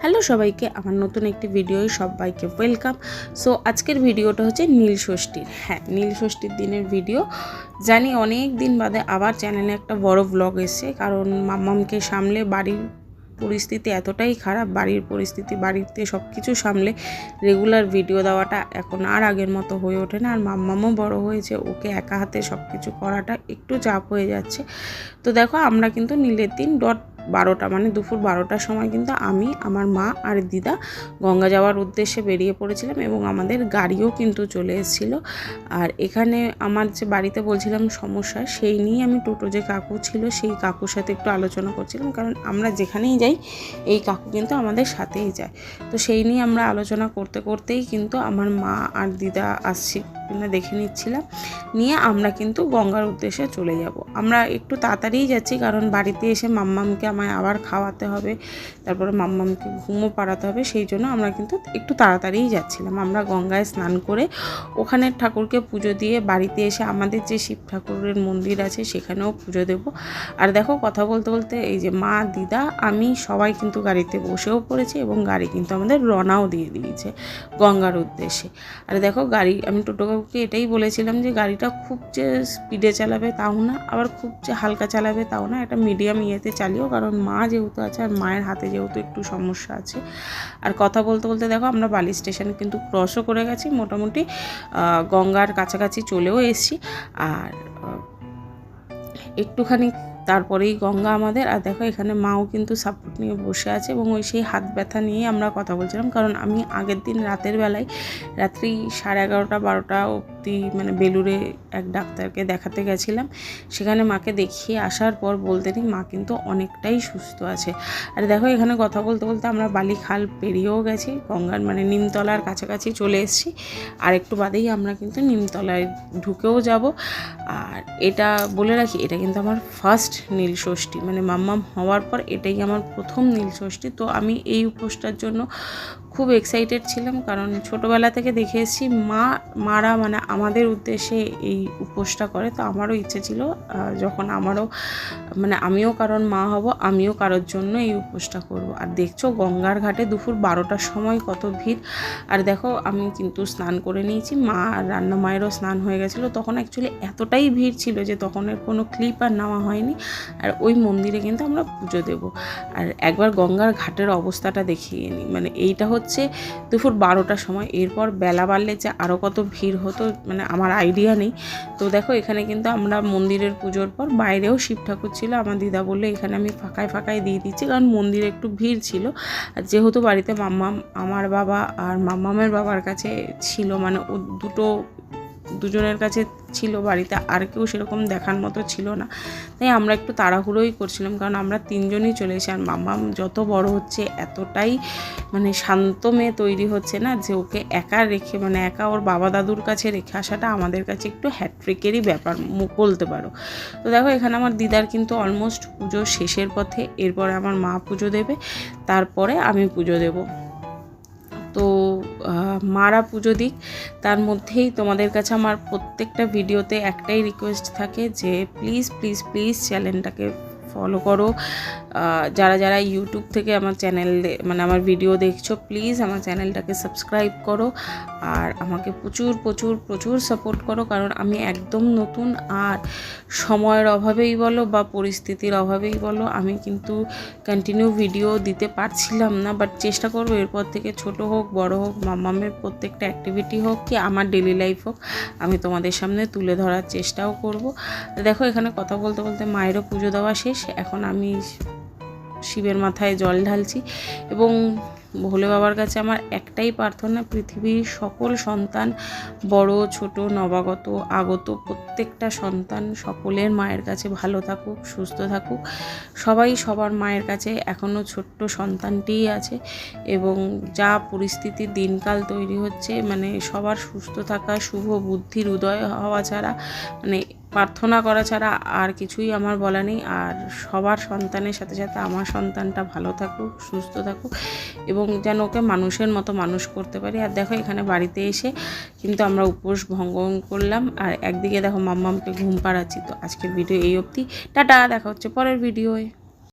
Hello সবাইকে, আমার নতুন একটি ভিডিওয় সবাইকে ওয়েলকাম। সো আজকের ভিডিওটা হচ্ছে নীলষষ্ঠীর। হ্যাঁ, নীলষষ্ঠীর দিনের ভিডিও। জানি অনেক দিন বাদে আবার চ্যানেলে একটা বড় ব্লগ এসছে, কারণ মাম্মামকে সামলে বাড়ির পরিস্থিতি এতটাই খারাপ, বাড়ির পরিস্থিতি, বাড়িতে সব কিছু সামলে রেগুলার ভিডিও দেওয়াটা এখন আর আগের মতো হয়ে ওঠে না। আর মাম্মামও বড় হয়েছে, ওকে একা হাতে সব কিছু করাটা একটু চাপ হয়ে যাচ্ছে। তো দেখো, আমরা কিন্তু নীলের দিন 12টা মানে দুপুর 12টার সময় কিন্তু আমি, আমার মা আর দিদা গঙ্গা যাওয়ার উদ্দেশ্যে বেরিয়ে পড়েছিলাম, এবং আমাদের গাড়িও কিন্তু চলে এসেছিল। আর এখানে আমার যে বাড়িতে বলছিলাম সমস্যা, সেই নিয়ে আমি টোটো যে কাকু ছিল সেই কাকুর সাথে একটু আলোচনা করছিলাম, কারণ আমরা যেখানেই যাই এই কাকু কিন্তু আমাদের সাথেই যায়। তো সেই নিয়ে আমরা আলোচনা করতে করতেই কিন্তু আমার মা আর দিদা আসছি কিনা দেখে নিচ্ছিলাম, নিয়ে আমরা কিন্তু গঙ্গার উদ্দেশ্যে চলে যাব। আমরা একটু তাড়াতাড়িই যাচ্ছি, কারণ বাড়িতে এসে মাম্মামকে আমায় আবার খাওয়াতে হবে, তারপরে মাম্মামকে ঘুমও পাড়াতে হবে, সেই জন্য আমরা কিন্তু একটু তাড়াতাড়িই যাচ্ছিলাম। আমরা গঙ্গায় স্নান করে ওখানের ঠাকুরকে পুজো দিয়ে বাড়িতে এসে আমাদের যে শিব ঠাকুরের মন্দির আছে সেখানেও পুজো দেব। আর দেখো, কথা বলতে বলতে এই যে মা, দিদা, আমি সবাই কিন্তু গাড়িতে বসেও পড়েছি, এবং গাড়ি কিন্তু আমাদের রওনাও দিয়ে দিয়েছে গঙ্গার উদ্দেশ্যে। আর দেখো, গাড়ি, আমি টোটো কাকুকে এটাই বলেছিলাম যে গাড়িটা খুব যে স্পিডে চালাবে তাও না, আবার খুব যে হালকা চালাবে তাও না, একটা মিডিয়াম ইয়েতে চালিও, কারণ মা যেহেতু আছে আর মায়ের হাতে যেহেতু একটু সমস্যা আছে। আর কথা বলতে বলতে দেখো, আমরা বালি স্টেশন কিন্তু ক্রসও করে গেছি, মোটামুটি গঙ্গার কাছাকাছি চলেও এসেছি। আর একটুখানি তারপরেই গঙ্গা আমাদের। আর দেখো, এখানে মাও কিন্তু সাপোর্ট নিয়ে বসে আছে, এবং ওই সেই হাত ব্যথা নিয়ে আমরা কথা বলছিলাম, কারণ আমি আগের দিন রাতের বেলায় রাত্রি 11:30 12টা অবধি মানে বেলুড়ে এক ডাক্তারকে দেখাতে গেছিলাম। সেখানে মাকে দেখিয়ে আসার পর বলতে নেই, মা কিন্তু অনেকটাই সুস্থ আছে। আর দেখো, এখানে কথা বলতে বলতে আমরা বালি খাল পেরিয়েও গেছি, গঙ্গার মানে নিমতলার কাছাকাছি চলে এসেছি। আর একটু বাদেই আমরা কিন্তু নিমতলায় ঢুকেও যাব। আর এটা বলে রাখি, এটা কিন্তু আমার ফার্স্ট নীলষষ্ঠী, মানে মাম্মাম হওয়ার পর এটাই আমার প্রথম নীলষষ্ঠী। তো আমি এই উপোসটার জন্য খুব এক্সাইটেড ছিলাম, কারণ ছোটোবেলা থেকে দেখে এসেছি মারা মানে আমাদের উদ্দেশ্যে এই উপোসটা করে। তো আমারও ইচ্ছে ছিল যখন আমারও মানে আমিও কারণ মা হব, আমিও কারোর জন্য এই উপোসটা করব। আর দেখছো গঙ্গার ঘাটে দুপুর 12টার সময় কত ভিড়। আর দেখো, আমি কিন্তু স্নান করে নিয়েছি, মা আর রান্না মায়েরও স্নান হয়ে গেছিলো। তখন অ্যাকচুয়ালি এতটাই ভিড় ছিল যে তখনের কোনো ক্লিপ আর নেওয়া হয়নি। আর ওই মন্দিরে কিন্তু আমরা পুজো দেব। আর একবার গঙ্গার ঘাটের অবস্থাটা দেখিয়ে নিই, মানে এইটা হচ্ছে দুপুর 12টার সময়। এরপর বেলা বাড়লে যে আরও কত ভিড় হতো মানে আমার আইডিয়া নেই। তো দেখো, এখানে কিন্তু আমরা মন্দিরের পুজোর পর বাইরেও শিব ঠাকুর ছিল। আমার দিদা বললে এখানে আমি ফাঁকায় দিয়ে দিচ্ছি, কারণ মন্দিরে একটু ভিড় ছিল। আর যেহেতু বাড়িতে মাম্মাম, আমার বাবা আর মাম্মামের বাবার কাছে ছিল, মানে ও দুজনের কাছে ছিল বাড়িতে, আর কেউ সেরকম দেখার মতো ছিল না। তাই আমরা একটু তাড়াহুড়োই করছিলাম, কারণ আমরা তিনজনই চলে এসেছি। আর মাম্মাম যত বড় হচ্ছে এতটাই মানে শান্ত মেয়ে তৈরি হচ্ছে না, যে ওকে একা রেখে মানে একা ওর বাবা দাদুর কাছে রেখে আসাটা আমাদের কাছে একটু হ্যাট্রিকেরই ব্যাপার বলতে পারো। তো দেখো, এখানে আমার দিদার কিন্তু অলমোস্ট পুজো শেষের পথে। এরপরে আমার মা পুজো দেবে, তারপরে আমি পুজো দেব। তো মারা পুজো দিক, তার মধ্যেই তোমাদের কাছে আমার প্রত্যেকটা ভিডিওতে একটাই রিকোয়েস্ট থাকে যে প্লিজ প্লিজ প্লিজ চ্যানেলটাকে ফলো করো। যারা যারা ইউটিউব থেকে আমার চ্যানেল মানে আমার ভিডিও দেখছো, প্লিজ আমার চ্যানেলটাকে সাবস্ক্রাইব করো, আর আমাকে প্রচুর প্রচুর প্রচুর সাপোর্ট করো, কারণ আমি একদম নতুন। আর সময়ের অভাবেই বলো বা পরিস্থিতির অভাবেই বলো, আমি কিন্তু কন্টিনিউ ভিডিও দিতে পারছিলাম না। বাট চেষ্টা করবো এরপর থেকে, ছোট হোক বড় হোক, মাম্মামের প্রত্যেকটা অ্যাক্টিভিটি হোক কি আমার ডেলি লাইফ হোক, আমি তোমাদের সামনে তুলে ধরার চেষ্টাও করব। দেখো, এখানে কথা বলতে বলতে মায়েরও পুজো দেওয়া শেষ। এখন আমি শিবের মাথায় জল ঢালছি, এবং ভোলে বাবার কাছে আমার একটাই প্রার্থনা, পৃথিবীর সকল সন্তান, বড় ছোট নবাগত আগত প্রত্যেকটা সন্তান সকলের মায়ের কাছে ভালো থাকুক, সুস্থ থাকুক। সবাই সবার মায়ের কাছে এখনও ছোট্ট সন্তানটিই আছে, এবং যা পরিস্থিতির দিনকাল তৈরি হচ্ছে, মানে সবার সুস্থ থাকা, শুভ বুদ্ধির উদয় হওয়া ছাড়া, মানে প্রার্থনা করা ছাড়া আর কিছুই আমার বলা নেই। আর সবার সন্তানের সাথে সাথে আমার সন্তানটা ভালো থাকুক, সুস্থ থাকুক, এবং যেন ওকে মানুষের মতো মানুষ করতে পারি। আর দেখো, এখানে বাড়িতে এসে কিন্তু আমরা উপোস ভঙ্গ করলাম, আর একদিকে দেখো মাম্মামকে ঘুম পাড়াচ্ছি। তো আজকের ভিডিও এই অবধি, টাটা, দেখা হচ্ছে পরের ভিডিওয়।